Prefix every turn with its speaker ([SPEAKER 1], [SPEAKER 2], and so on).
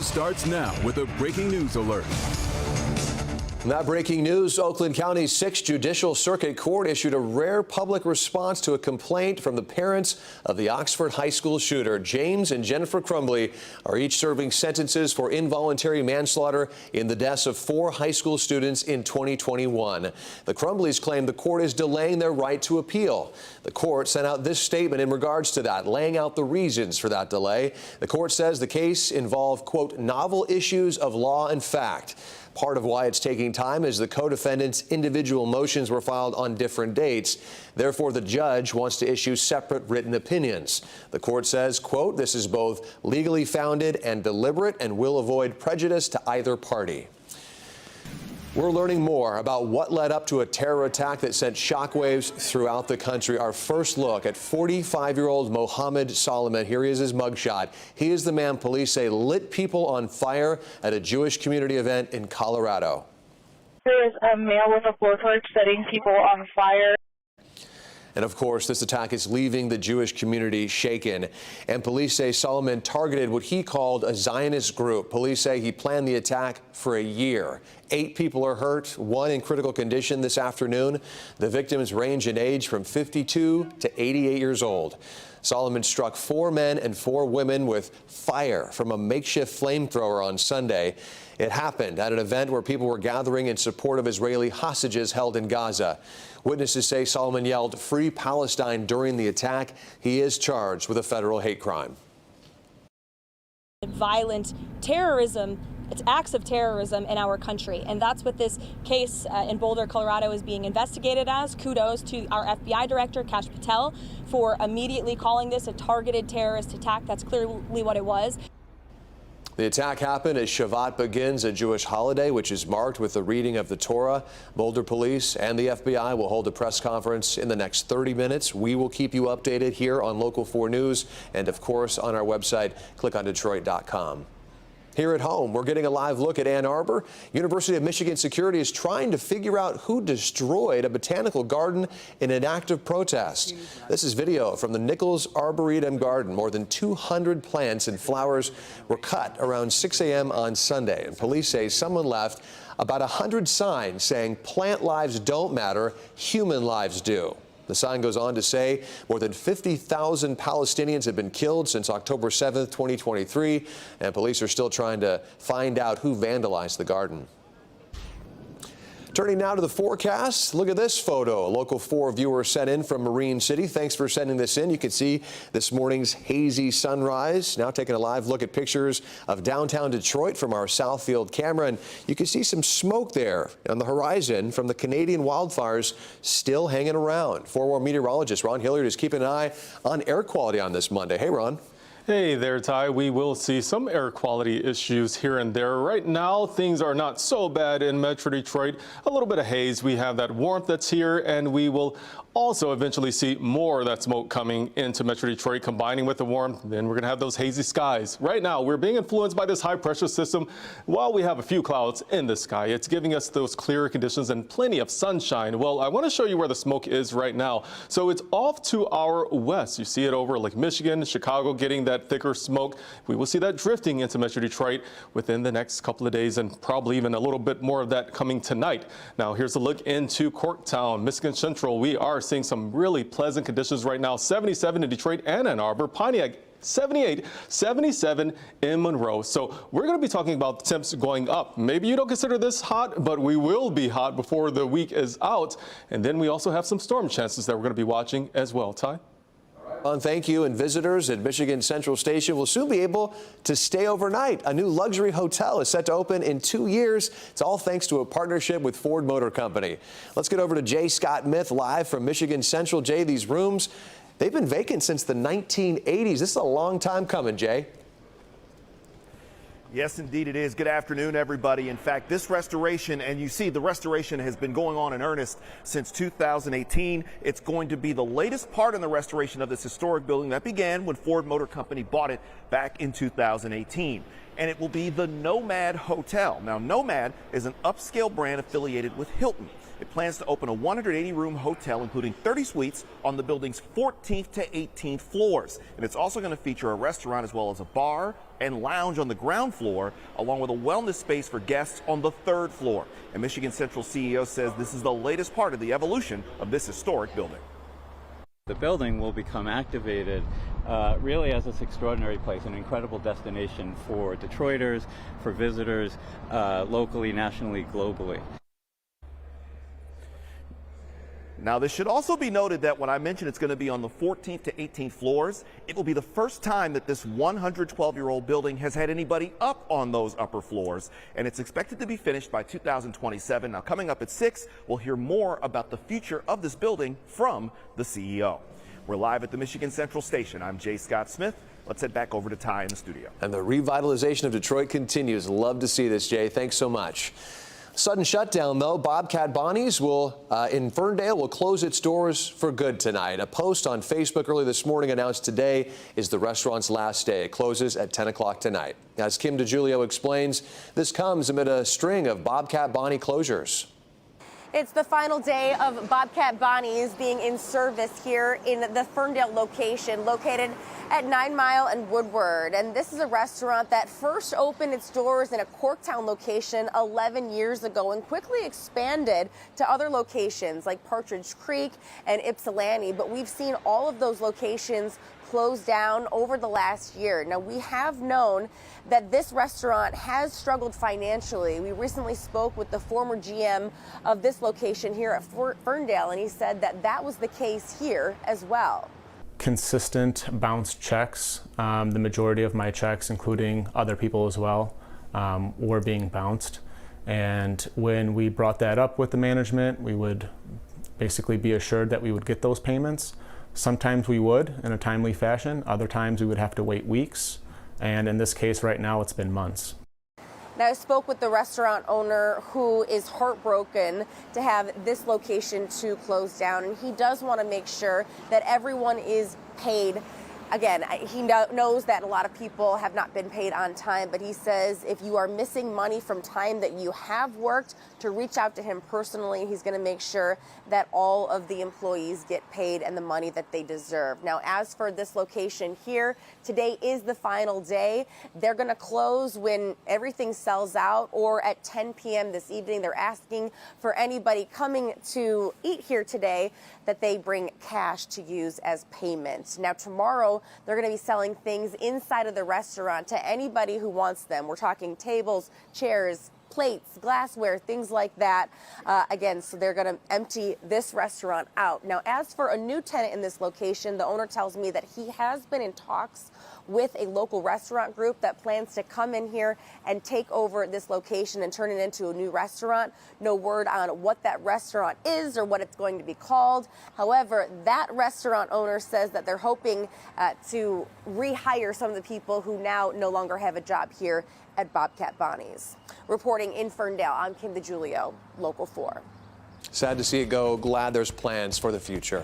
[SPEAKER 1] starts now with a breaking news alert.
[SPEAKER 2] Now, breaking news, Oakland County's 6th Judicial Circuit Court issued a rare public response to a complaint from the parents of the Oxford High School shooter. James and Jennifer Crumbly are each serving sentences for involuntary manslaughter in the deaths of 4 high school students in 2021. The Crumbleys claim the court is delaying their right to appeal. The court sent out this statement in regards to that, laying out the reasons for that delay. The court says the case involved, quote, novel issues of law and fact. Part of why it's taking time is the co-defendants' individual motions were filed on different dates. Therefore, the judge wants to issue separate written opinions. The court says, quote, this is both legally founded and deliberate and will avoid prejudice to either party. We're learning more about what led up to a terror attack that sent shockwaves throughout the country. Our first look at 45-year-old Mohammed Solomon. Here he is, his mugshot. He is the man police say lit people on fire at a Jewish community event in Colorado.
[SPEAKER 3] There is a male with a blowtorch setting people on fire.
[SPEAKER 2] And of course, this attack is leaving the Jewish community shaken. And police say Solomon targeted what he called a Zionist group. Police say he planned the attack for a year. 8 people are hurt, 1 in critical condition this afternoon. The victims range in age from 52 to 88 years old. Solomon struck 4 men and 4 women with fire from a makeshift flamethrower on Sunday. It happened at an event where people were gathering in support of Israeli hostages held in Gaza. Witnesses say Solomon yelled, "Free Palestine," during the attack. He is charged with a federal hate crime.
[SPEAKER 4] Violent terrorism, it's acts of terrorism in our country, and that's what this case in Boulder, Colorado is being investigated as. Kudos to our FBI director, Kash Patel, for immediately calling this a targeted terrorist attack. That's clearly what it was.
[SPEAKER 2] The attack happened as Shavat begins, a Jewish holiday which is marked with the reading of the Torah. Boulder Police and the FBI will hold a press conference in the next 30 minutes. We will keep you updated here on Local 4 News and, of course, on our website, clickondetroit.com. Here at home, we're getting a live look at Ann Arbor. University of Michigan security is trying to figure out who destroyed a botanical garden in an act of protest. This is video from the Nichols Arboretum Garden. More than 200 plants and flowers were cut around 6 a.m. on Sunday, and police say someone left about 100 signs saying plant lives don't matter, human lives do. The sign goes on to say more than 50,000 Palestinians have been killed since October 7th, 2023, and police are still trying to find out who vandalized the garden. Turning now to the forecast, look at this photo. A Local 4 viewer sent in from Marine City. Thanks for sending this in. You can see this morning's hazy sunrise. Now taking a live look at pictures of downtown Detroit from our Southfield camera, and you can see some smoke there on the horizon from the Canadian wildfires still hanging around. 4 War meteorologist Ron Hilliard is keeping an eye on air quality on this Monday. Hey, Ron.
[SPEAKER 5] Hey there, Ty. We will see some air quality issues here and there. Right now, things are not so bad in Metro Detroit. A little bit of haze. We have that warmth that's here, and we will also eventually see more of that smoke coming into Metro Detroit, combining with the warmth. Then we're going to have those hazy skies. Right now, we're being influenced by this high pressure system. While we have a few clouds in the sky, it's giving us those clearer conditions and plenty of sunshine. Well, I want to show you where the smoke is right now. So it's off to our west. You see it over Lake Michigan, Chicago, getting that thicker smoke. We will see that drifting into Metro Detroit within the next couple of days, and probably even a little bit more of that coming tonight. Now, here's a look into Corktown, Michigan Central. We are seeing some really pleasant conditions right now. 77 in Detroit and Ann Arbor, Pontiac 78, 77 in Monroe. So we're going to be talking about temps going up. Maybe you don't consider this hot, but we will be hot before the week is out. And then we also have some storm chances that we're going to be watching as well. Ty?
[SPEAKER 2] Thank you. And visitors at Michigan Central Station will soon be able to stay overnight. A new luxury hotel is set to open in 2 years. It's all thanks to a partnership with Ford Motor Company. Let's get over to Jay Scott Myth live from Michigan Central. Jay, these rooms, they've been vacant since the 1980s. This is a long time coming, Jay.
[SPEAKER 6] Yes, indeed it is. Good afternoon, everybody. In fact, this restoration, and you see the restoration has been going on in earnest since 2018. It's going to be the latest part in the restoration of this historic building that began when Ford Motor Company bought it back in 2018. and it will be the Nomad Hotel. Now, Nomad is an upscale brand affiliated with Hilton. It plans to open a 180-room hotel, including 30 suites on the building's 14th to 18th floors. And it's also going to feature a restaurant as well as a bar and lounge on the ground floor, along with a wellness space for guests on the 3rd floor. And Michigan Central CEO says this is the latest part of the evolution of this historic building.
[SPEAKER 7] The building will become activated really as this extraordinary place, an incredible destination for Detroiters, for visitors, locally, nationally, globally.
[SPEAKER 6] Now, this should also be noted that when I mentioned it's going to be on the 14th to 18th floors, it will be the first time that this 112-year-old building has had anybody up on those upper floors, and it's expected to be finished by 2027. Now, coming up at 6, we'll hear more about the future of this building from the CEO. We're live at the Michigan Central Station. I'm Jay Scott Smith. Let's head back over to Ty in the studio.
[SPEAKER 2] And the revitalization of Detroit continues. Love to see this, Jay. Thanks so much. Sudden shutdown, though. Bobcat Bonnies in Ferndale will close its doors for good tonight. A post on Facebook early this morning announced today is the restaurant's last day. It closes at 10 o'clock tonight. As Kim DiGiulio explains, this comes amid a string of Bobcat Bonnie closures.
[SPEAKER 8] It's the final day of Bobcat Bonnies being in service here in the Ferndale location, located at 9 Mile and Woodward. And this is a restaurant that first opened its doors in a Corktown location 11 years ago and quickly expanded to other locations like Partridge Creek and Ypsilanti. But we've seen all of those locations closed down over the last year. Now, we have known that this restaurant has struggled financially. We recently spoke with the former GM of this location here at Ferndale, and he said that that was the case here as well.
[SPEAKER 9] Consistent bounced checks. The majority of my checks, including other people as well, were being bounced. And when we brought that up with the management, we would basically be assured that we would get those payments. Sometimes we would in a timely fashion. Other times we would have to wait weeks. And in this case right now, it's been months.
[SPEAKER 8] Now, I spoke with the restaurant owner who is heartbroken to have this location to close down. And he does want to make sure that everyone is paid. Again, he knows that a lot of people have not been paid on time, but he says if you are missing money from time that you have worked, to reach out to him personally. He's going to make sure that all of the employees get paid and the money that they deserve. Now, as for this location here, today is the final day. They're going to close when everything sells out, or at 10 p.m. this evening. They're asking for anybody coming to eat here today that they bring cash to use as payment. Now, tomorrow, they're going to be selling things inside of the restaurant to anybody who wants them. We're talking tables, chairs, plates, glassware, things like that. Again, so they're going to empty this restaurant out. Now, as for a new tenant in this location, the owner tells me that he has been in talks with a local restaurant group that plans to come in here and take over this location and turn it into a new restaurant. No word on what that restaurant is or what it's going to be called. However, that restaurant owner says that they're hoping to rehire some of the people who now no longer have a job here at Bobcat Bonnies. Reporting in Ferndale, I'm Kim DiGiulio, Local 4.
[SPEAKER 2] Sad to see it go. Glad there's plans for the future.